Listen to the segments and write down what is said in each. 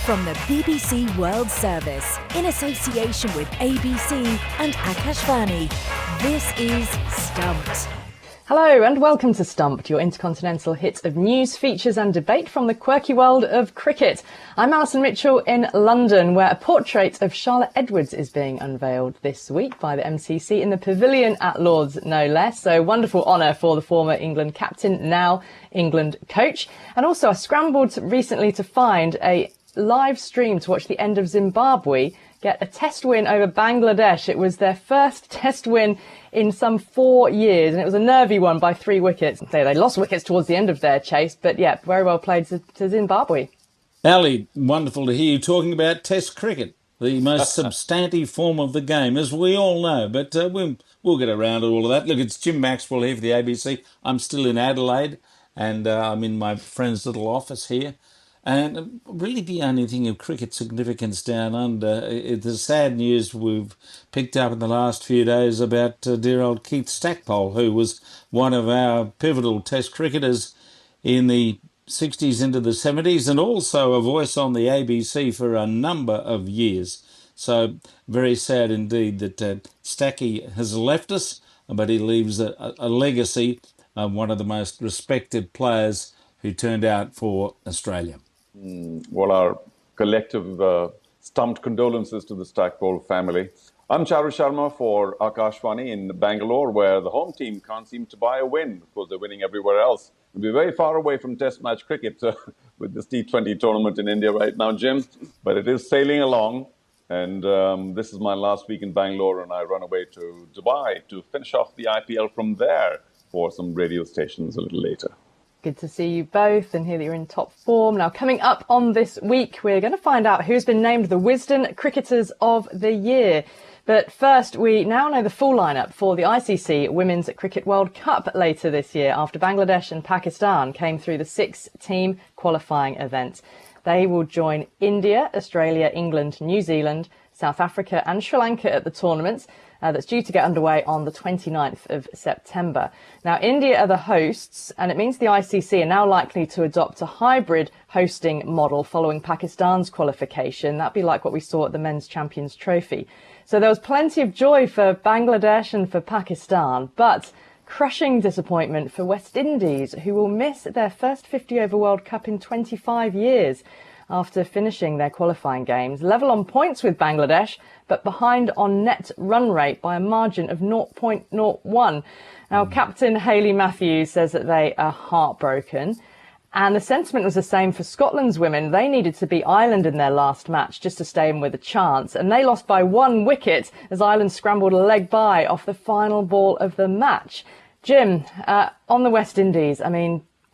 From the BBC World Service, in association with ABC and Akashvani, this is Stumped. Hello and welcome to Stumped, your intercontinental hit of news, features and debate from the quirky world of cricket. I'm Alison Mitchell in London, where a portrait of Charlotte Edwards is being unveiled this week by the MCC in the Pavilion at Lord's, no less. So wonderful honour for the former England captain, now England coach. And also I scrambled recently to find a live stream to watch the end of Zimbabwe get a test win over Bangladesh. It was their first test win in some 4 years, and it was a nervy one by 3 wickets. They lost wickets towards the end of their chase, but yeah, very well played to Zimbabwe. Ali, wonderful to hear you talking about Test cricket, the most substantive form of the game, as we all know, but we'll get around to all of that. Look, it's Jim Maxwell here for the ABC. I'm still in Adelaide, and I'm in my friend's little office here. And really the only thing of cricket significance down under is the sad news we've picked up in the last few days about dear old Keith Stackpole, who was one of our pivotal Test cricketers in the 60s into the 70s, and also a voice on the ABC for a number of years. So very sad indeed that Stacky has left us, but he leaves a legacy of one of the most respected players who turned out for Australia. Well, our collective stumped condolences to the Stackpole family. I'm Charu Sharma for Akashvani in Bangalore, where the home team can't seem to buy a win. Of course, they're winning everywhere else. We'll be very far away from Test match cricket with this T20 tournament in India right now, Jim. But it is sailing along. And this is my last week in Bangalore, and I run away to Dubai to finish off the IPL from there for some radio stations a little later. Good to see you both and hear that you're in top form. Now, coming up on this week, we're going to find out who's been named the Wisden Cricketers of the Year. But first, we now know the full lineup for the ICC Women's Cricket World Cup later this year, after Bangladesh and Pakistan came through the 6-team qualifying event. They will join India, Australia, England, New Zealand, South Africa and Sri Lanka at the tournament. That's due to get underway on the 29th of September. Now, India are the hosts, and it means the ICC are now likely to adopt a hybrid hosting model following Pakistan's qualification. That'd be like what we saw at the Men's Champions Trophy. So there was plenty of joy for Bangladesh and for Pakistan, but crushing disappointment for West Indies, who will miss their first 50-over World Cup in 25 years. After finishing their qualifying games, level on points with Bangladesh, but behind on net run rate by a margin of 0.01. Now, Captain Hayley Matthews says that they are heartbroken. And the sentiment was the same for Scotland's women. They needed to beat Ireland in their last match just to stay in with a chance. And they lost by 1 wicket as Ireland scrambled a leg by off the final ball of the match. Jim, on the West Indies,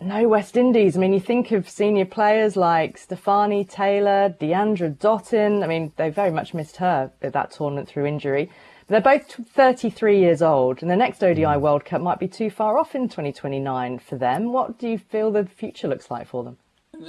no West Indies. You think of senior players like Stefani Taylor, Deandra Dottin. They very much missed her at that tournament through injury. But they're both 33 years old, and the next ODI World Cup might be too far off in 2029 for them. What do you feel the future looks like for them?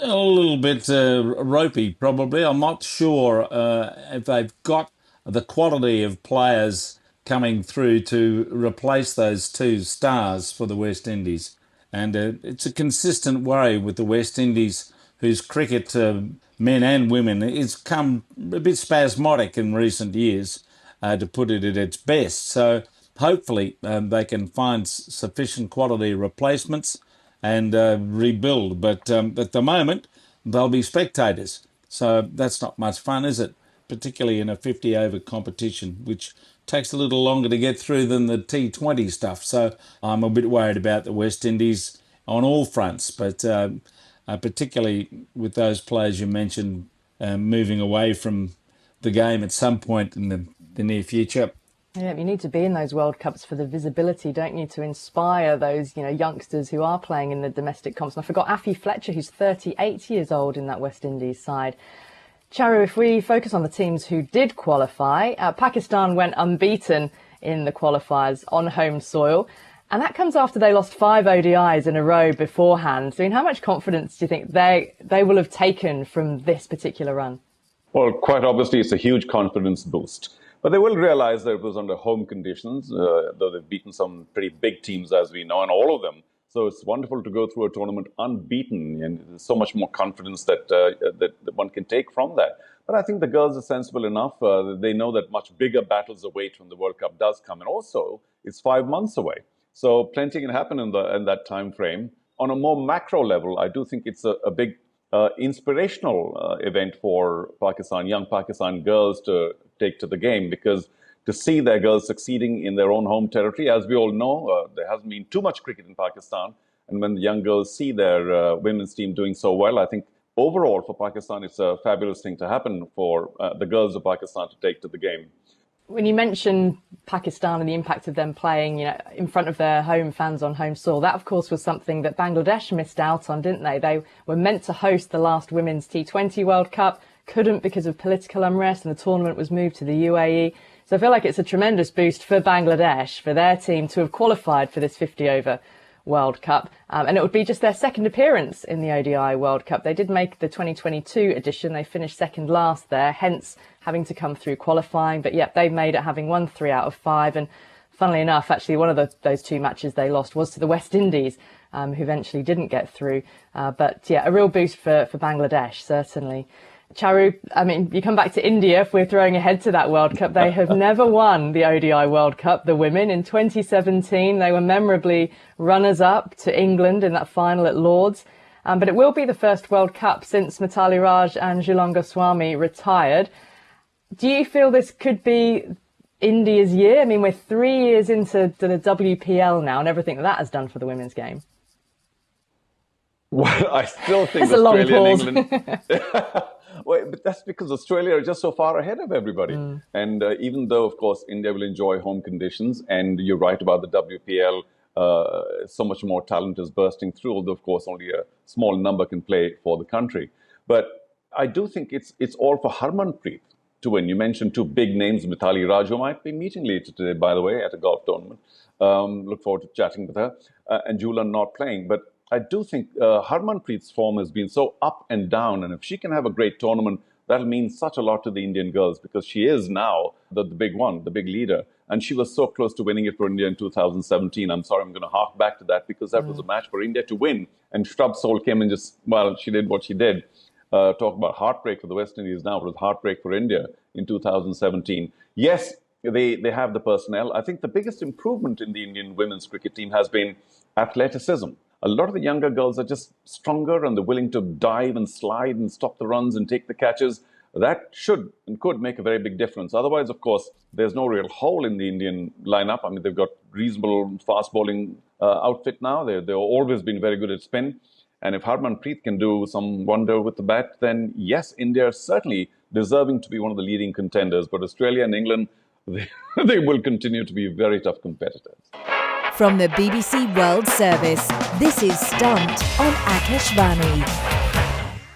A little bit ropey, probably. I'm not sure if they've got the quality of players coming through to replace those 2 stars for the West Indies. And it's a consistent worry with the West Indies, whose cricket, men and women, has come a bit spasmodic in recent years, to put it at its best. So hopefully they can find sufficient quality replacements and rebuild. But at the moment, they'll be spectators. So that's not much fun, is it? Particularly in a 50-over competition, which takes a little longer to get through than the T20 stuff. So I'm a bit worried about the West Indies on all fronts, but particularly with those players you mentioned moving away from the game at some point in the near future. Yeah, you need to be in those World Cups for the visibility, don't you, to inspire those, youngsters who are playing in the domestic comps. And I forgot Affy Fletcher, who's 38 years old in that West Indies side. Charu, if we focus on the teams who did qualify, Pakistan went unbeaten in the qualifiers on home soil. And that comes after they lost 5 ODIs in a row beforehand. So how much confidence do you think they will have taken from this particular run? Well, quite obviously, it's a huge confidence boost. But they will realize that it was under home conditions, though they've beaten some pretty big teams, as we know, and all of them So it's wonderful to go through a tournament unbeaten, and there's so much more confidence that one can take from that. But I think the girls are sensible enough. They know that much bigger battles await when the World Cup does come. And also, it's 5 months away. So plenty can happen in that time frame. On a more macro level, I do think it's a big inspirational event for Pakistan, young Pakistan girls to take to the game, because to see their girls succeeding in their own home territory, as we all know, there hasn't been too much cricket in Pakistan. And when the young girls see their women's team doing so well, I think overall for Pakistan, it's a fabulous thing to happen for the girls of Pakistan to take to the game. When you mention Pakistan and the impact of them playing, in front of their home fans on home soil, that of course was something that Bangladesh missed out on, didn't they? They were meant to host the last Women's T20 World Cup, couldn't because of political unrest, and the tournament was moved to the UAE. So I feel like it's a tremendous boost for Bangladesh, for their team to have qualified for this 50-over World Cup. And it would be just their second appearance in the ODI World Cup. They did make the 2022 edition. They finished second last there, hence having to come through qualifying. But yep, they made it, having won 3 out of 5. And funnily enough, actually, one of those 2 matches they lost was to the West Indies, who eventually didn't get through. But yeah, a real boost for Bangladesh, certainly. Charu, I mean, you come back to India, if we're throwing ahead to that World Cup, they have never won the ODI World Cup, the women. In 2017, they were memorably runners-up to England in that final at Lord's. But it will be the first World Cup since Mithali Raj and Jhulan Goswami retired. Do you feel this could be India's year? I mean, we're 3 years into the WPL now and everything that has done for the women's game. Well, I still think That's Australia a long and England... Well, but that's because Australia are just so far ahead of everybody. And even though, of course, India will enjoy home conditions, and you're right about the WPL, so much more talent is bursting through, although, of course, only a small number can play for the country. But I do think it's all for Harmanpreet to win. You mentioned 2 big names, Mithali Raj, who might be meeting later today, by the way, at a golf tournament. Look forward to chatting with her. And Jhulan not playing. But I do think Harmanpreet's form has been so up and down, and if she can have a great tournament, that'll mean such a lot to the Indian girls, because she is now the big one, the big leader. And she was so close to winning it for India in 2017. I'm sorry, I'm going to hark back to that, because that was a match for India to win. And Shrub Soul came and she did what she did. Talk about heartbreak for the West Indies now. It was heartbreak for India in 2017. Yes, they have the personnel. I think the biggest improvement in the Indian women's cricket team has been athleticism. A lot of the younger girls are just stronger, and they're willing to dive and slide and stop the runs and take the catches. That should and could make a very big difference. Otherwise, of course, there's no real hole in the Indian lineup. I mean, they've got reasonable fast bowling outfit now. They've always been very good at spin. And if Harmanpreet can do some wonder with the bat, then yes, India is certainly deserving to be one of the leading contenders. But Australia and England, they will continue to be very tough competitors. From the BBC World Service, this is Stumped on Akashvani.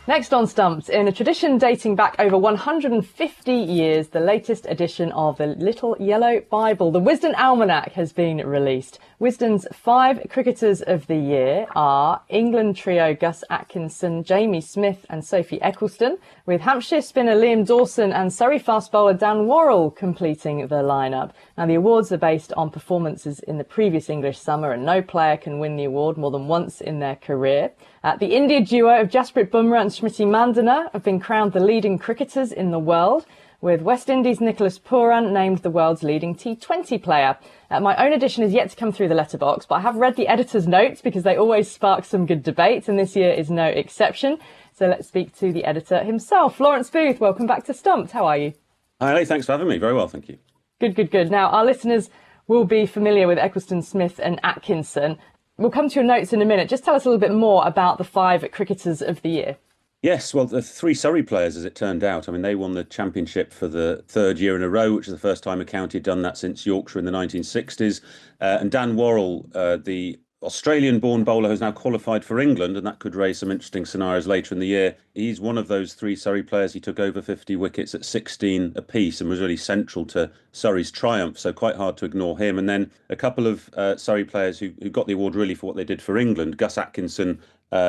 Next on Stumped, in a tradition dating back over 150 years, the latest edition of the Little Yellow Bible, the Wisden Almanack, has been released. Wisden's 5 cricketers of the year are England trio Gus Atkinson, Jamie Smith and Sophie Eccleston, with Hampshire spinner Liam Dawson and Surrey fast bowler Dan Worrell completing the lineup. Now, the awards are based on performances in the previous English summer, and no player can win the award more than once in their career. The India duo of Jasprit Bumrah and Smriti Mandana have been crowned the leading cricketers in the world, with West Indies' Nicholas Pooran named the world's leading T20 player. My own edition is yet to come through the letterbox, but I have read the editor's notes because they always spark some good debate, and this year is no exception. So let's speak to the editor himself. Lawrence Booth, welcome back to Stumped. How are you? Hi, Ali, thanks for having me. Very well, thank you. Good. Now, our listeners will be familiar with Eccleston, Smith and Atkinson. We'll come to your notes in a minute. Just tell us a little bit more about the 5 cricketers of the year. Yes, well, the 3 Surrey players, as it turned out. I mean, they won the championship for the 3rd year in a row, which is the first time a county had done that since Yorkshire in the 1960s. And Dan Worrell, the Australian-born bowler who's now qualified for England, and that could raise some interesting scenarios later in the year. He's one of those 3 Surrey players. He took over 50 wickets at 16 apiece and was really central to Surrey's triumph, so quite hard to ignore him. And then a couple of Surrey players who got the award really for what they did for England. Gus Atkinson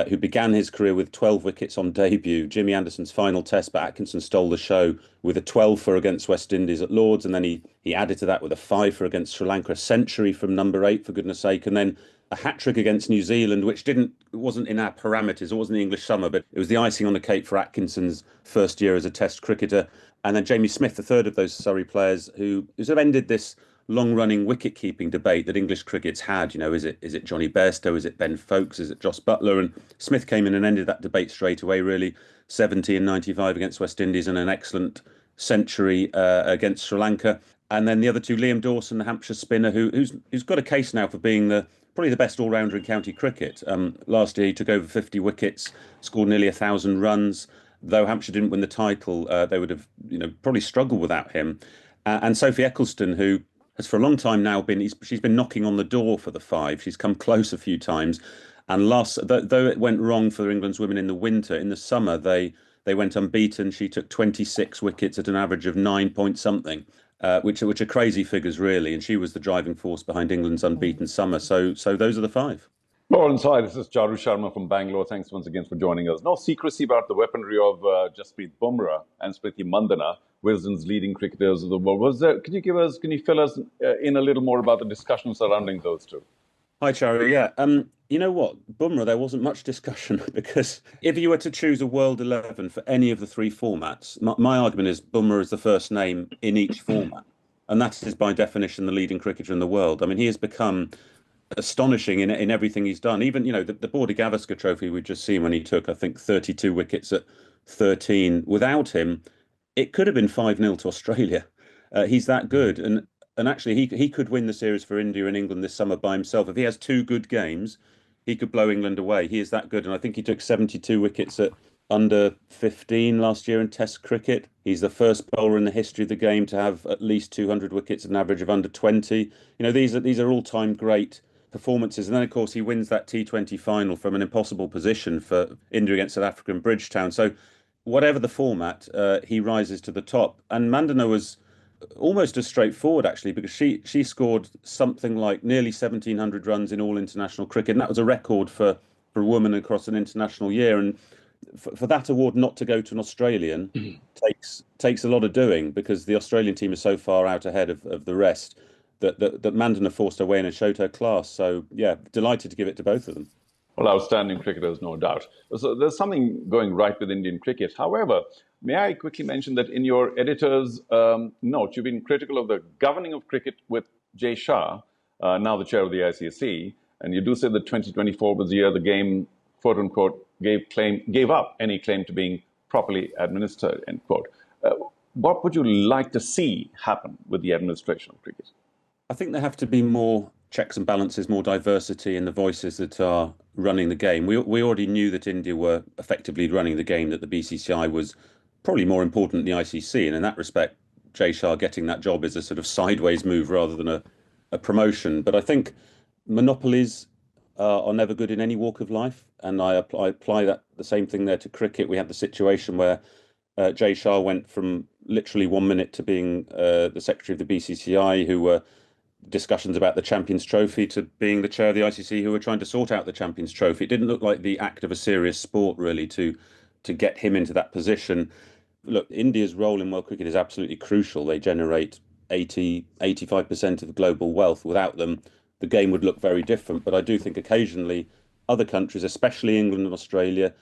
who began his career with 12 wickets on debut. Jimmy Anderson's final test, but Atkinson stole the show with a 12 for against West Indies at Lords, and then he added to that with a 5 for against Sri Lanka, a century from number 8, for goodness sake, and then a hat-trick against New Zealand, which wasn't in our parameters, it wasn't the English summer, but it was the icing on the cake for Atkinson's first year as a Test cricketer. And then Jamie Smith, the third of those Surrey players, who sort of ended this long-running wicket-keeping debate that English cricket's had. Is it Johnny Bairstow? Is it Ben Foakes? Is it Jos Buttler? And Smith came in and ended that debate straight away, really. 70 and 95 against West Indies and an excellent century against Sri Lanka. And then the other two, Liam Dawson, the Hampshire spinner, who's got a case now for being probably the best all-rounder in county cricket. Last year he took over 50 wickets, scored nearly 1,000 runs. Though Hampshire didn't win the title, they would have probably struggled without him. And Sophie Eccleston, who has for a long time now she's been knocking on the door for the 5. She's come close a few times. And though it went wrong for England's women in the winter, in the summer they went unbeaten. She took 26 wickets at an average of 9 point something. Which are crazy figures, really, and she was the driving force behind England's unbeaten summer. So those are the 5. Lawrence, hi, this is Charu Sharma from Bangalore. Thanks once again for joining us. No secrecy about the weaponry of Jasprit Bumrah and Smriti Mandhana, Wisden's leading cricketers of the world. Can you fill us in a little more about the discussion surrounding those two? Hi, Charu. Yeah. You know what? Bumrah, there wasn't much discussion because if you were to choose a World 11 for any of the 3 formats, my argument is Bumrah is the first name in each format. And that is by definition the leading cricketer in the world. I mean, he has become astonishing in everything he's done. Even, the Border Gavaskar trophy we've just seen when he took, I think, 32 wickets at 13. Without him, it could have been 5-0 to Australia. He's that good. And actually, he could win the series for India and England this summer by himself. If he has 2 good games, he could blow England away. He is that good. And I think he took 72 wickets at under 15 last year in Test cricket. He's the first bowler in the history of the game to have at least 200 wickets at an average of under 20. These are all-time great performances. And then, of course, he wins that T20 final from an impossible position for India against South Africa in Bridgetown. So whatever the format, he rises to the top. And Mandhana was almost as straightforward, actually, because she scored something like nearly 1,700 runs in all international cricket, and that was a record for a woman across an international year. And for that award not to go to an Australian takes a lot of doing, because the Australian team is so far out ahead of the rest that Mandhana forced her way in and showed her class. So yeah, delighted to give it to both of them. Well, outstanding cricketers, no doubt. So there's something going right with Indian cricket. However, may I quickly mention that in your editor's note, you've been critical of the governing of cricket with Jay Shah, now the chair of the ICC, and you do say that 2024 was the year the game, quote unquote, gave up any claim to being properly administered, end quote. What would you like to see happen with the administration of cricket? I think there have to be more checks and balances, more diversity in the voices that are running the game. We already knew that India were effectively running the game, that the BCCI was probably more important than the ICC. And in that respect, Jay Shah getting that job is a sort of sideways move rather than a promotion. But I think monopolies are never good in any walk of life. And I apply the same thing there to cricket. We had the situation where Jay Shah went from literally 1 minute to being the secretary of the BCCI, who were discussions about the Champions Trophy, to being the chair of the ICC, who were trying to sort out the Champions Trophy. It didn't look like the act of a serious sport, really, to get him into that position. Look, India's role in world cricket is absolutely crucial. They generate 85% of global wealth. Without them, the game would look very different. But I do think occasionally other countries, especially England and Australia,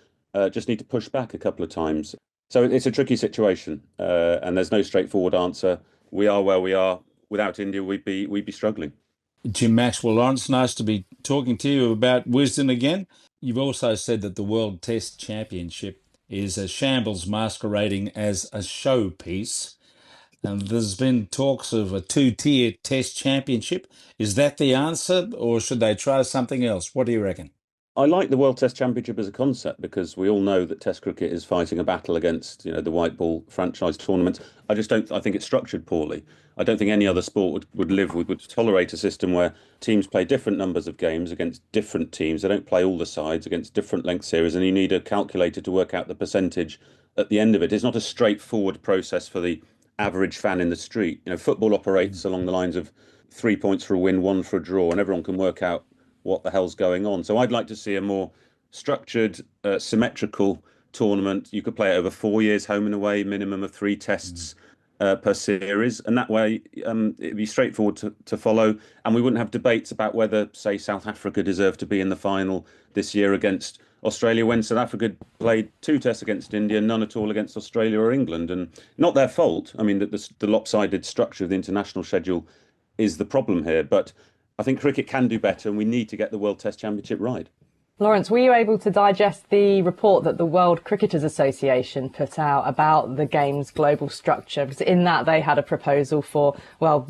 just need to push back a couple of times. So it's a tricky situation, and there's no straightforward answer. We are where we are. Without India, we'd be struggling. Jim Maxwell, Lawrence, nice to be talking to you about Wisden again. You've also said that the World Test Championship is a shambles masquerading as a showpiece. And there's been talks of a 2-tier Test Championship. Is that the answer, or should they try something else? What do you reckon? I like the World Test Championship as a concept, because we all know that Test cricket is fighting a battle against, the white ball franchise tournaments. I think it's structured poorly. I don't think any other sport would tolerate a system where teams play different numbers of games against different teams. They don't play all the sides against different length series, and you need a calculator to work out the percentage at the end of it. It's not a straightforward process for the average fan in the street. Football operates along the lines of 3 points for a win, 1 for a draw, and everyone can work out what the hell's going on. So I'd like to see a more structured, symmetrical tournament. You could play it over 4 years, home and away, minimum of 3 tests per series, and that way it'd be straightforward to follow, and we wouldn't have debates about whether, say, South Africa deserved to be in the final this year against Australia, when South Africa played 2 tests against India, none at all against Australia or England, and not their fault. I mean, the lopsided structure of the international schedule is the problem here, but I think cricket can do better, and we need to get the World Test Championship right. Lawrence, were you able to digest the report that the World Cricketers Association put out about the game's global structure? Because in that they had a proposal for, well,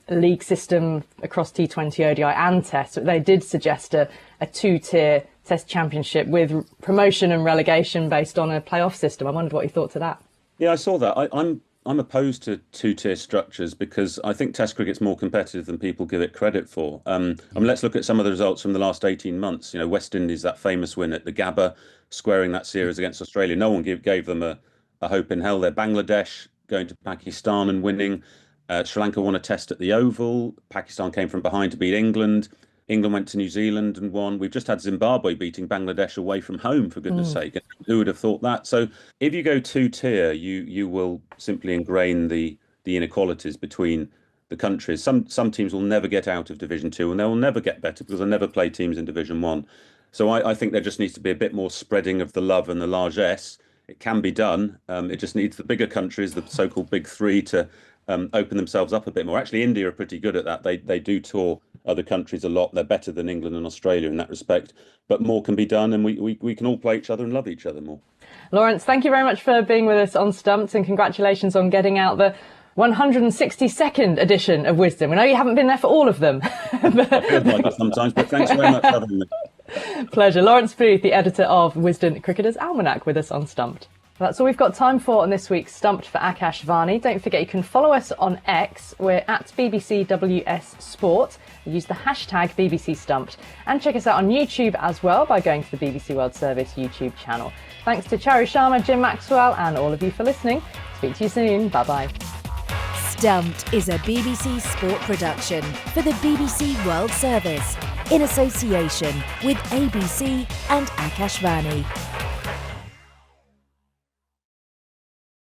league system across T20, ODI and Test. They did suggest a 2-tier Test Championship with promotion and relegation based on a playoff system. I wondered what you thought to that. Yeah, I saw that. I'm opposed to 2-tier structures because I think Test cricket's more competitive than people give it credit for. I mean, let's look at some of the results from the last 18 months. You know, West Indies, that famous win at the Gabba, squaring that series against Australia. No one gave them a hope in hell there. Bangladesh going to Pakistan and winning. Sri Lanka won a test at the Oval. Pakistan came from behind to beat England. England went to New Zealand and won. We've just had Zimbabwe beating Bangladesh away from home, for goodness sake. Who would have thought that? So if you go 2-tier, you will simply ingrain the inequalities between the countries. Some teams will never get out of Division 2 and they will never get better because they'll never play teams in Division 1. So I think there just needs to be a bit more spreading of the love and the largesse. It can be done. It just needs the bigger countries, the so-called big 3, to open themselves up a bit more. Actually, India are pretty good at that. They do tour other countries a lot. They're better than England and Australia in that respect. But more can be done, and we can all play each other and love each other more. Lawrence, thank you very much for being with us on Stumped, and congratulations on getting out the 162nd edition of Wisden. We know you haven't been there for all of them. I feel like that sometimes, but thanks very much for having me. Pleasure. Lawrence Booth, the editor of Wisden Cricketer's Almanack, with us on Stumped. That's all we've got time for on this week's Stumped for Akash Varney. Don't forget you can follow us on X. We're at BBCWS Sport. Use the hashtag BBC Stumped. And check us out on YouTube as well by going to the BBC World Service YouTube channel. Thanks to Charu Sharma, Jim Maxwell and all of you for listening. Speak to you soon. Bye-bye. Stumped is a BBC Sport production for the BBC World Service in association with ABC and Akashvani.